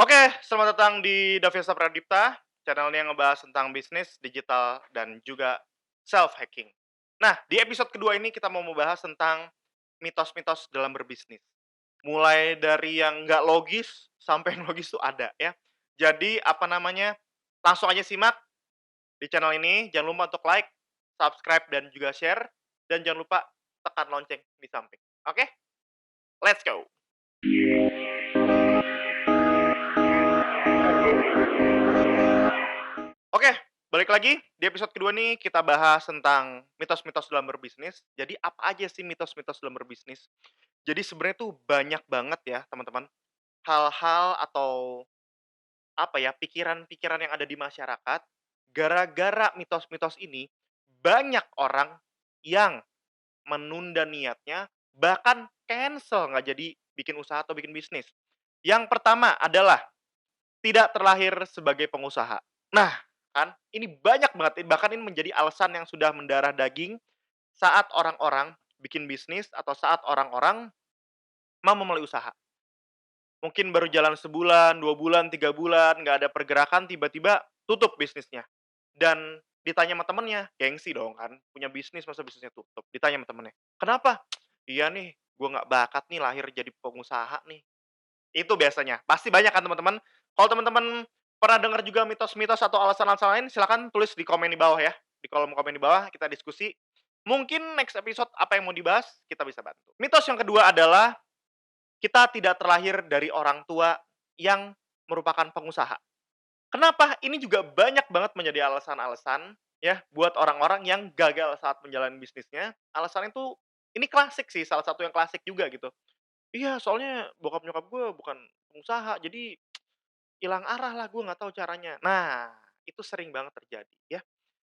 Oke, selamat datang di Daviesa Pradipta, channel yang ngebahas tentang bisnis, digital, dan juga self-hacking. Nah, di episode kedua ini kita mau membahas tentang mitos-mitos dalam berbisnis. Mulai dari yang nggak logis, sampai yang logis tuh ada ya. Jadi, apa namanya, langsung aja simak di channel ini. Jangan lupa untuk like, subscribe, dan juga share. Dan jangan lupa tekan lonceng di samping. Oke, let's go! Oke, balik lagi di episode kedua nih kita bahas tentang mitos-mitos dalam berbisnis. Jadi apa aja sih mitos-mitos dalam berbisnis? Jadi sebenarnya tuh banyak banget ya teman-teman, hal-hal atau apa ya, pikiran-pikiran yang ada di masyarakat, gara-gara mitos-mitos ini, banyak orang yang menunda niatnya, bahkan cancel nggak jadi bikin usaha atau bikin bisnis. Yang pertama adalah tidak terlahir sebagai pengusaha. Nah, kan ini banyak banget, bahkan ini menjadi alasan yang sudah mendarah daging saat orang-orang bikin bisnis atau saat orang-orang mau memulai usaha. Mungkin baru jalan sebulan, 2 bulan, 3 bulan, nggak ada pergerakan, tiba-tiba tutup bisnisnya. Dan ditanya sama temennya, gengsi dong kan, punya bisnis masa bisnisnya tutup. Ditanya sama temennya, "Kenapa?" "Iya nih, gua nggak bakat nih lahir jadi pengusaha nih." Itu biasanya. Pasti banyak kan teman-teman. Kalau teman-teman pernah dengar juga mitos-mitos atau alasan-alasan lain, silakan tulis di komen di bawah ya. Di kolom komen di bawah kita diskusi. Mungkin next episode apa yang mau dibahas, kita bisa bantu. Mitos yang kedua adalah kita tidak terlahir dari orang tua yang merupakan pengusaha. Kenapa? Ini juga banyak banget menjadi alasan-alasan ya buat orang-orang yang gagal saat menjalani bisnisnya. Alasannya itu ini klasik sih, salah satu yang klasik juga gitu. Iya, soalnya bokap nyokap gue bukan pengusaha, jadi hilang arah lah, gue nggak tahu caranya. Nah, itu sering banget terjadi ya.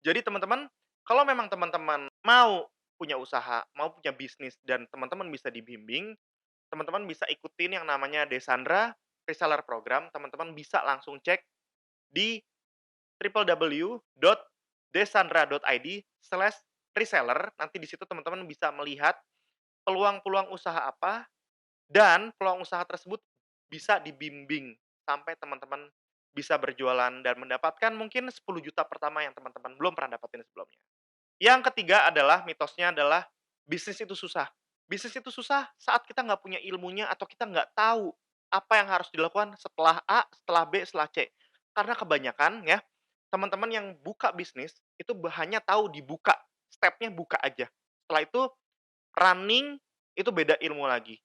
Jadi teman-teman, kalau memang teman-teman mau punya usaha, mau punya bisnis dan teman-teman bisa dibimbing, teman-teman bisa ikutin yang namanya Desandra Reseller Program, teman-teman bisa langsung cek di www.desandra.id/reseller. Nanti di situ teman-teman bisa melihat peluang-peluang usaha apa dan peluang usaha tersebut bisa dibimbing sampai teman-teman bisa berjualan dan mendapatkan mungkin 10 juta pertama yang teman-teman belum pernah dapatin sebelumnya. Yang ketiga adalah mitosnya adalah bisnis itu susah. Bisnis itu susah saat kita nggak punya ilmunya atau kita nggak tahu apa yang harus dilakukan setelah A, setelah B, setelah C. Karena kebanyakan ya, teman-teman yang buka bisnis itu hanya tahu dibuka, stepnya buka aja. Setelah itu running itu beda ilmu lagi.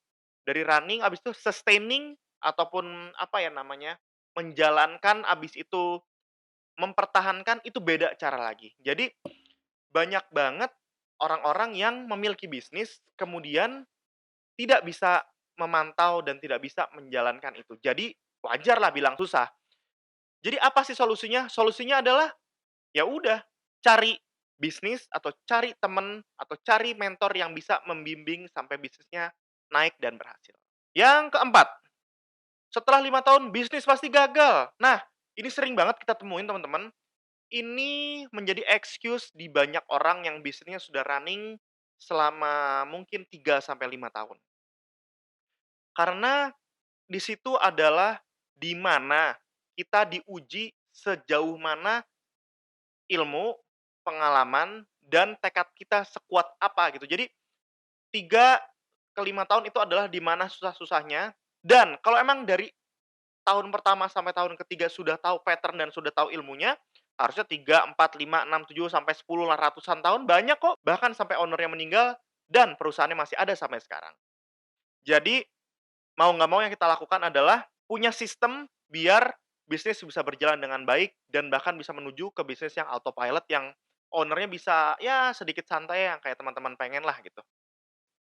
Dari running abis itu sustaining ataupun apa ya namanya, menjalankan abis itu mempertahankan itu beda cara lagi. Jadi banyak banget orang-orang yang memiliki bisnis kemudian tidak bisa memantau dan tidak bisa menjalankan itu. Jadi wajarlah bilang susah. Jadi apa sih solusinya? Solusinya adalah ya udah, cari bisnis atau cari temen atau cari mentor yang bisa membimbing sampai bisnisnya naik dan berhasil. Yang keempat, setelah 5 tahun bisnis pasti gagal. Nah, ini sering banget kita temuin teman-teman. Ini menjadi excuse di banyak orang yang bisnisnya sudah running selama mungkin 3 sampai 5 tahun. Karena di situ adalah di mana kita diuji sejauh mana ilmu, pengalaman, dan tekad kita sekuat apa gitu. Jadi 3 ke 5 tahun itu adalah di mana susah-susahnya dan kalau emang dari tahun pertama sampai tahun ketiga sudah tahu pattern dan sudah tahu ilmunya, harusnya 3 4 5 6 7 sampai 10 lah ratusan tahun banyak kok, bahkan sampai owner-nya meninggal dan perusahaannya masih ada sampai sekarang. Jadi, mau nggak mau yang kita lakukan adalah punya sistem biar bisnis bisa berjalan dengan baik dan bahkan bisa menuju ke bisnis yang autopilot yang owner-nya bisa ya sedikit santai yang kayak teman-teman pengen lah gitu.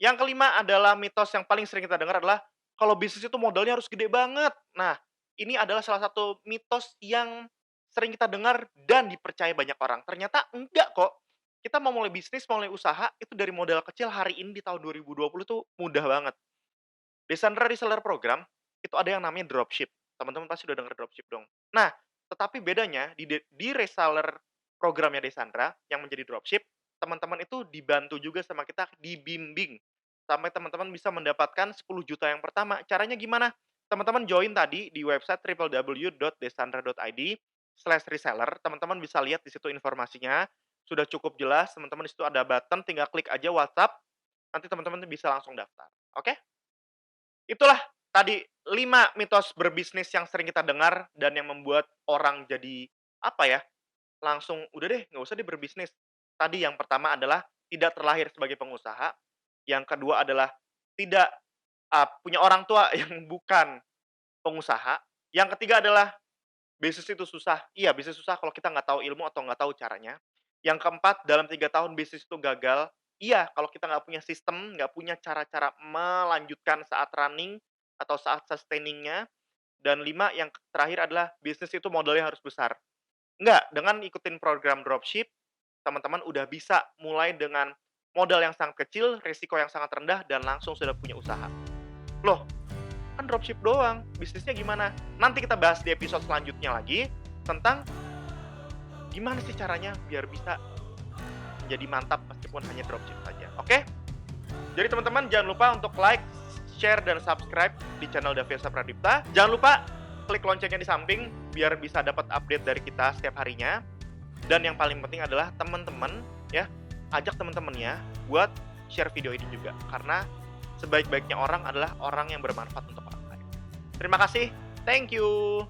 Yang kelima adalah mitos yang paling sering kita dengar adalah kalau bisnis itu modalnya harus gede banget. Nah, ini adalah salah satu mitos yang sering kita dengar dan dipercaya banyak orang. Ternyata enggak kok. Kita mau mulai bisnis, mau mulai usaha, itu dari modal kecil hari ini di tahun 2020 tuh mudah banget. Desandra Reseller Program, itu ada yang namanya dropship. Teman-teman pasti udah denger dropship dong. Nah, tetapi bedanya di reseller programnya Desandra yang menjadi dropship, teman-teman itu dibantu juga sama kita, dibimbing sampai teman-teman bisa mendapatkan 10 juta yang pertama. Caranya gimana? teman-teman join tadi di website www.desandra.id/reseller, teman-teman bisa lihat di situ informasinya, sudah cukup jelas, teman-teman di situ ada button, tinggal klik aja WhatsApp, nanti teman-teman bisa langsung daftar, oke? Itulah tadi 5 mitos berbisnis yang sering kita dengar dan yang membuat orang jadi, apa ya, langsung, "Udah deh, nggak usah deh berbisnis." Tadi yang pertama adalah tidak terlahir sebagai pengusaha, yang kedua adalah tidak, punya orang tua yang bukan pengusaha, yang ketiga adalah bisnis itu susah. Iya, bisnis susah kalau kita nggak tahu ilmu atau nggak tahu caranya. Yang keempat, dalam 3 tahun bisnis itu gagal. Iya, kalau kita nggak punya sistem, nggak punya cara-cara melanjutkan saat running atau saat sustaining-nya. Dan 5, yang terakhir adalah bisnis itu modalnya harus besar. Enggak, dengan ikutin program dropship, teman-teman udah bisa mulai dengan modal yang sangat kecil, risiko yang sangat rendah, dan langsung sudah punya usaha. Loh, kan dropship doang, bisnisnya gimana? Nanti kita bahas di episode selanjutnya lagi tentang gimana sih caranya biar bisa menjadi mantap meskipun hanya dropship saja. Oke? Jadi teman-teman jangan lupa untuk like, share, dan subscribe di channel Daviesa Pradipta. Jangan lupa klik loncengnya di samping biar bisa dapat update dari kita setiap harinya. Dan yang paling penting adalah teman-teman ya, ajak teman-temannya buat share video ini juga karena sebaik-baiknya orang adalah orang yang bermanfaat untuk orang lain. Terima kasih. Thank you.